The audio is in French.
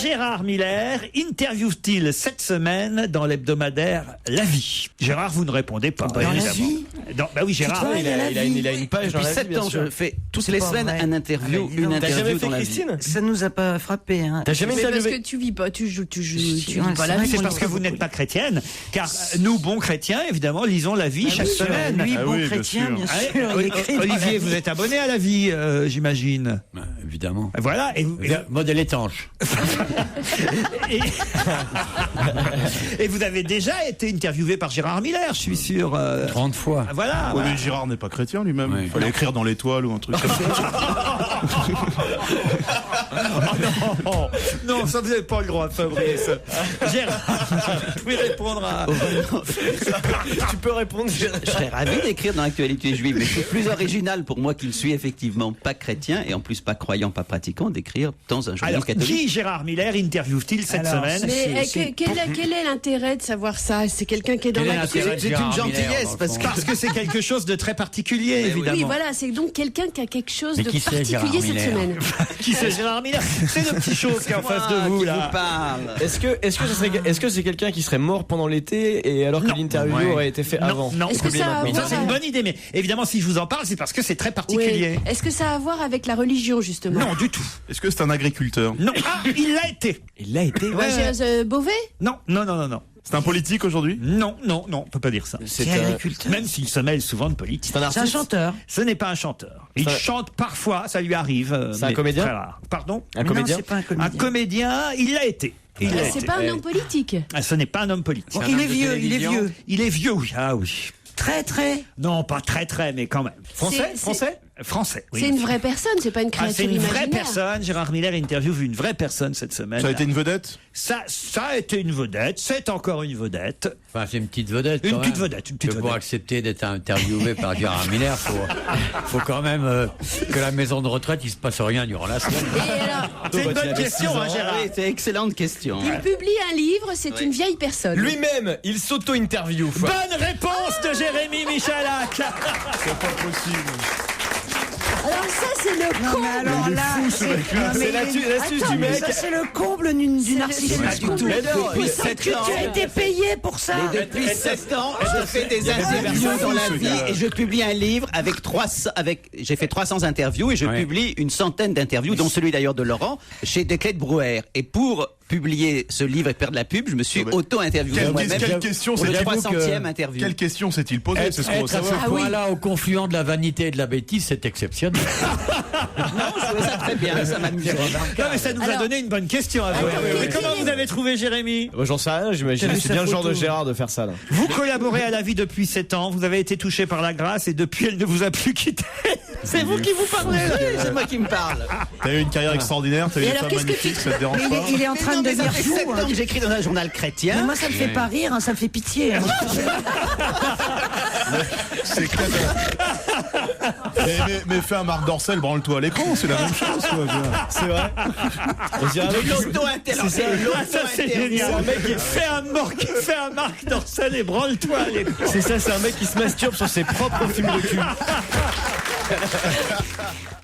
Gérard Miller interviewe-t-il cette semaine dans l'hebdomadaire La Vie? Gérard, vous ne répondez pas. Dans La Vie Bah oui, Gérard. Il a une page dans Depuis la vie, 7 bien ans, sûr. je fais toutes C'est les pas semaines vrai. un interview, une T'as interview jamais fait dans la vie. Christine? Ça nous a pas frappé. Hein. T'as jamais Mais parce interviewé? que tu vis pas, tu vis Ouais, pas c'est la vrai vie. C'est parce que vous n'êtes pas chrétienne, car nous, bons chrétiens, évidemment, lisons La Vie chaque semaine. Lui, Ah bon oui, bien chrétien, sûr. bien Ah, sûr. il écrit dans Olivier, la vous vie. êtes abonné à La Vie, j'imagine. Évidemment. Voilà. Modèle étanche. Et vous avez déjà été interviewé par Gérard Miller, je suis sûr. 30 fois. Voilà. Ouais, mais Gérard n'est pas chrétien lui-même. Ouais. Il fallait écrire dans l'étoile ou un truc comme ça. Oh, non, ça vous n'avez pas le droit, Fabrice. Gérard, vous pouvez répondre à... Tu peux répondre, Gérard. Je serais ravi d'écrire dans l'actualité juive, mais c'est plus original pour moi qui ne suis effectivement pas chrétien et en plus pas croyant, pas pratiquant, d'écrire dans un journal Alors, catholique. qui Gérard Miller interviewe-t-il cette Alors, semaine? Mais quel est l'intérêt de savoir ça? C'est quelqu'un qui est dans Quel est l'actu. l'intérêt de C'est une Gérard Miller, gentillesse, dans le parce fond Parce que c'est quelque chose de très particulier, évidemment. Oui, voilà, c'est donc quelqu'un qui a quelque chose Mais de qui c'est, Gérard particulier cette Miller semaine. Qui c'est Gérard Miller? C'est le petit chose qui est en face de vous, qui là. vous parle. Est-ce que c'est quelqu'un qui serait mort pendant l'été et alors que Non. l'interview Ouais. aurait été fait avant? Non, Est-ce que ça a à ça voir c'est une bonne idée, mais évidemment si je vous en parle, c'est parce que c'est très particulier. Oui. Est-ce que ça a à voir avec la religion, justement? Non, du tout. Est-ce que c'est un agriculteur? Non, ah, il l'a été. Il l'a été. Ouais. Beauvais? Non, non, non, non, non. C'est un politique aujourd'hui? Non, non, non, on peut pas dire ça. C'est agriculteur. Même s'il se mêle souvent de politique. C'est un C'est un artiste. chanteur. Ce n'est pas un chanteur. Il C'est un- chante parfois, ça lui arrive. C'est un mais comédien très rare. Pardon? Un Non, comédien. c'est pas un Un comédien. comédien, il l'a été. Il l'a C'est été. pas un homme politique. Ah, ce n'est pas un homme politique. Bon, un il homme est de vieux, il est télévision. vieux. Il est vieux, oui. Ah oui. Très, très. Non, pas très, mais quand même. Français? C'est- Français? Français. Oui. C'est une vraie personne, c'est pas une Ah, c'est créature une vraie imaginaire. personne. Gérard Miller interviewe une vraie personne cette semaine. Ça a été une vedette? Ça a été une vedette. C'est encore une vedette. Enfin, c'est une petite vedette. Une quand petite même. vedette, une petite Que pour vedette. accepter d'être interviewé par Gérard Miller, faut quand même que la maison de retraite, il se passe rien durant la semaine. Et alors, C'est une bah, bonne tu avais question, 6 ans. hein, Gérard. Oui, c'est excellente question. il publie un livre, c'est une vieille personne. Lui-même, il s'auto-interview. Bonne réponse de Jérémy Michalak. C'est pas possible. Alors ça, c'est le Non, con. mais alors là, C'est l'astuce du mec. Ça, c'est le comble du narcissisme. Pas du tout. Mais non, Depuis mais 7 Tu ans. as été payé pour ça. Mais depuis 7 ans, je fais des interviews dans la vie et je publie un livre j'ai fait 300 interviews et je Ouais. publie une centaine d'interviews, dont celui d'ailleurs de Laurent, chez Desclés de Brouwer. Et pour publier ce livre et faire de la pub, je me suis Ouais. auto-interviewé moi-même. Quelle question Pour le s'est-il 300e interview. Quelle question s'est-il posé? C'est ce qu'on veut Être à ce savoir. point-là, au confluent de la vanité et de la bêtise, c'est exceptionnel. Non, je trouvais ça très bien, ça m'amusait. Non, mais ça nous a Alors- donné une bonne question à vous. Attends, Mais quel comment est- vous avez trouvé Jérémy? Moi, j'en sais rien, j'imagine. T'as vu C'est sa bien le genre de photo. Gérard de faire ça, là. Vous collaborez à La Vie depuis 7 ans. Vous avez été touché par la grâce et depuis, elle ne vous a plus quitté. C'est vous qui vous parlez. Oui, c'est moi qui me parle. T'as eu une carrière extraordinaire, t'as eu Et une alors, femme qu'est-ce que magnifique, tu- ça te dérange pas? Il est en train de Mais ça devenir fait fou. 7 ans que j'écris dans un journal Mais chrétien. moi, ça me fait pas rire, hein, ça me fait pitié. hein. C'est clair. Mais fais un Marc Dorcel, branle-toi à l'écran, c'est la même chose, quoi. C'est vrai. On dirait un mec qui- L'auto-interview. Ah, ça c'est génial. un mec qui- Fais un Marc Dorcel et branle-toi. Allez. C'est ça, c'est un mec qui se masturbe sur ses propres films de cul.